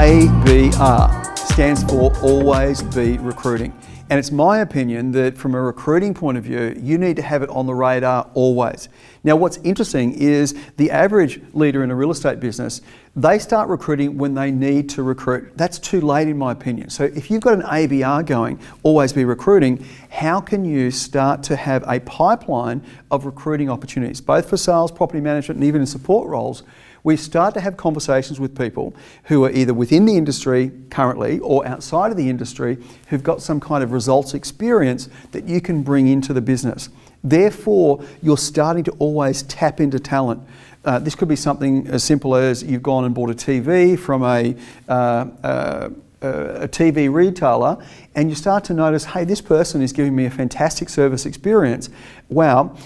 ABR stands for Always Be Recruiting. And it's my opinion that from a recruiting point of view, you need to have it on the radar always. Now, what's interesting is the average leader in a real estate business, they start recruiting when they need to recruit. That's too late in my opinion. So if you've got an ABR going, Always Be Recruiting, how can you start to have a pipeline of recruiting opportunities, both for sales, property management, and even in support roles? We start to have conversations with people who are either within the industry currently or outside of the industry who've got some kind of results experience that you can bring into the business. Therefore, you're starting to always tap into talent. This could be something as simple as you've gone and bought a TV from a TV retailer, and you start to notice, hey, this person is giving me a fantastic service experience. Wow.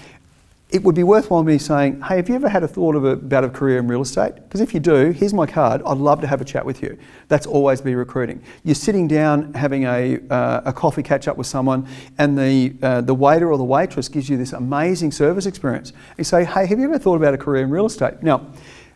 It would be worthwhile me saying, hey, have you ever had a thought about a career in real estate? Because if you do, here's my card. I'd love to have a chat with you. That's Always Be Recruiting. You're sitting down having a coffee catch up with someone, and the waiter or the waitress gives you this amazing service experience. You say, hey, have you ever thought about a career in real estate? Now,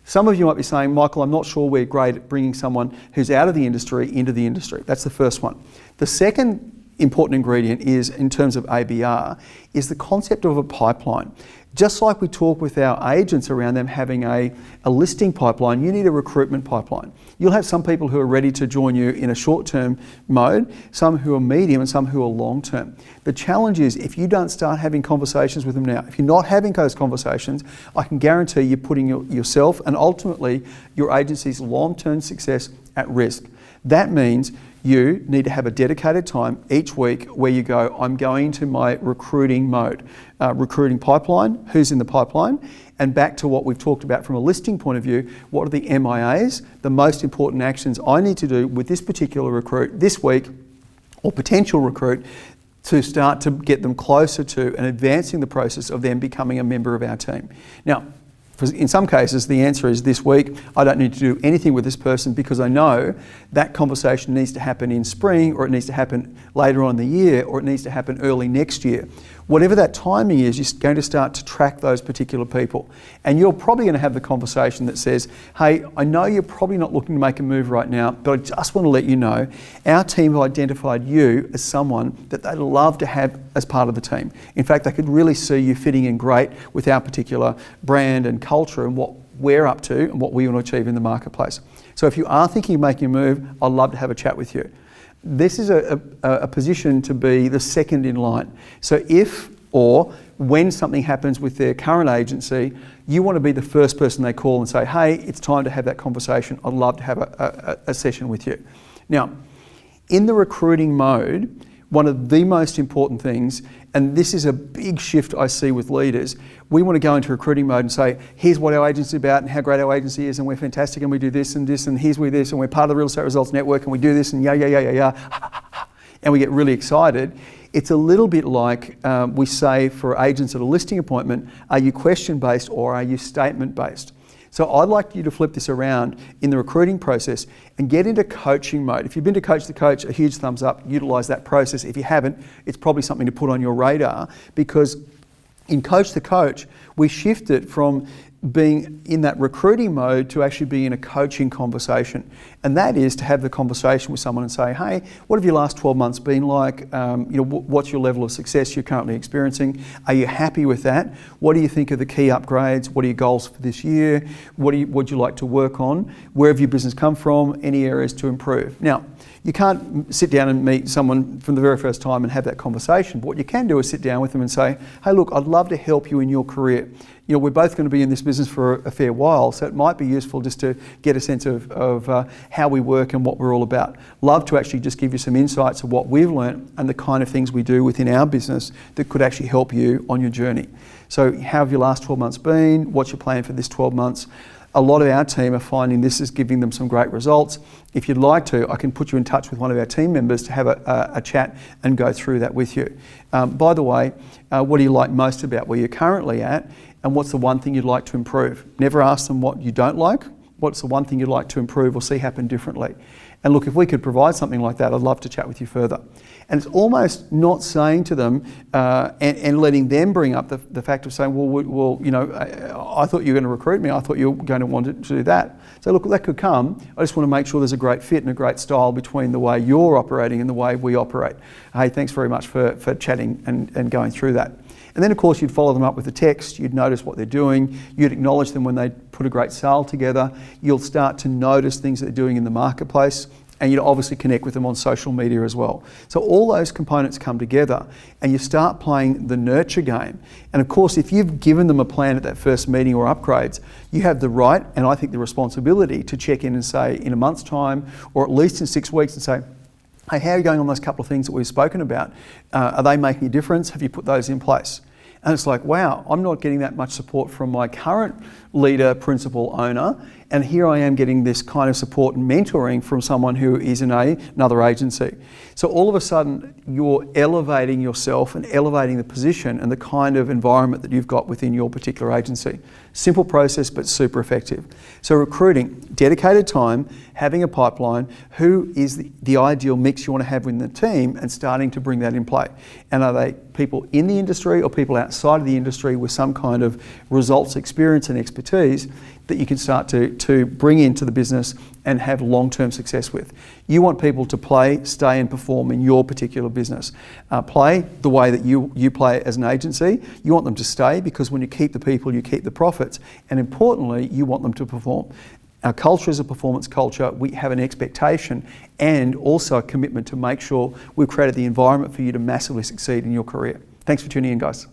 some of you might be saying, Michael, I'm not sure we're great at bringing someone who's out of the industry into the industry. That's the first one. The second important ingredient is, in terms of ABR, is the concept of a pipeline. Just like we talk with our agents around them having a listing pipeline, you need a recruitment pipeline. You'll have some people who are ready to join you in a short-term mode, some who are medium and some who are long-term. The challenge is if you don't start having conversations with them now, if you're not having those conversations, I can guarantee you're putting yourself and ultimately your agency's long-term success at risk. That means you need to have a dedicated time each week where you go, I'm going to my recruiting mode, recruiting pipeline, who's in the pipeline, and back to what we've talked about from a listing point of view, what are the MIAs, the most important actions I need to do with this particular recruit this week, or potential recruit, to start to get them closer to and advancing the process of them becoming a member of our team. Now, in some cases, the answer is this week, I don't need to do anything with this person because I know that conversation needs to happen in spring, or it needs to happen later on in the year, or it needs to happen early next year. Whatever that timing is, you're going to start to track those particular people. And you're probably going to have the conversation that says, hey, I know you're probably not looking to make a move right now, but I just want to let you know, our team have identified you as someone that they'd love to have as part of the team. In fact, they could really see you fitting in great with our particular brand and culture and what we're up to and what we want to achieve in the marketplace. So if you are thinking of making a move, I'd love to have a chat with you. This is a position to be the second in line. So if or when something happens with their current agency, you want to be the first person they call and say, hey, it's time to have that conversation. I'd love to have a session with you. Now, in the recruiting mode, one of the most important things, and this is a big shift I see with leaders, we want to go into recruiting mode and say, here's what our agency is about and how great our agency is, and we're fantastic and we do this and this, and here's we this, and we're part of the Real Estate Results Network and we do this and and we get really excited. It's a little bit like we say for agents at a listing appointment, are you question-based or are you statement-based? So I'd like you to flip this around in the recruiting process and get into coaching mode. If you've been to Coach the Coach, a huge thumbs up, utilise that process. If you haven't, it's probably something to put on your radar, because in Coach the Coach, we shifted from being in that recruiting mode to actually be in a coaching conversation. And that is to have the conversation with someone and say, hey, what have your last 12 months been like? What's your level of success you're currently experiencing? Are you happy with that? What do you think are the key upgrades? What are your goals for this year? What would you like to work on? Where have your business come from? Any areas to improve? Now, you can't sit down and meet someone from the very first time and have that conversation. But what you can do is sit down with them and say, hey, look, I'd love to help you in your career. We're both going to be in this business for a fair while, so it might be useful just to get a sense of how we work and what we're all about. Love to actually just give you some insights of what we've learned and the kind of things we do within our business that could actually help you on your journey. So how have your last 12 months been? What's your plan for this 12 months? A lot of our team are finding this is giving them some great results. If you'd like to, I can put you in touch with one of our team members to have a chat and go through that with you. By the way, what do you like most about where you're currently at? And what's the one thing you'd like to improve? Never ask them what you don't like. What's the one thing you'd like to improve or see happen differently? And look, if we could provide something like that, I'd love to chat with you further. And it's almost not saying to them and letting them bring up the fact of saying, well, you know, I thought you were going to recruit me. I thought you were going to want to do that. So look, that could come. I just want to make sure there's a great fit and a great style between the way you're operating and the way we operate. Hey, thanks very much for chatting and going through that. And then, of course, you'd follow them up with a text. You'd notice what they're doing. You'd acknowledge them when they put a great sale together. You'll start to notice things that they're doing in the marketplace. And you'd obviously connect with them on social media as well. So all those components come together and you start playing the nurture game. And of course, if you've given them a plan at that first meeting or upgrades, you have the right, and I think the responsibility, to check in and say in a month's time, or at least in 6 weeks, and say, hey, how are you going on those couple of things that we've spoken about? Are they making a difference? Have you put those in place? And it's like, wow, I'm not getting that much support from my current leader, principal, owner, and here I am getting this kind of support and mentoring from someone who is in another agency. So all of a sudden, you're elevating yourself and elevating the position and the kind of environment that you've got within your particular agency. Simple process, but super effective. So recruiting, dedicated time, having a pipeline, who is the ideal mix you want to have within the team, and starting to bring that in play. And are they people in the industry or people outside of the industry with some kind of results experience and expertise that you can start to bring into the business and have long-term success with. You want people to play, stay and perform in your particular business. Play the way that you play as an agency. You want them to stay because when you keep the people, you keep the profits. And importantly, you want them to perform. Our culture is a performance culture. We have an expectation and also a commitment to make sure we've created the environment for you to massively succeed in your career. Thanks for tuning in, guys.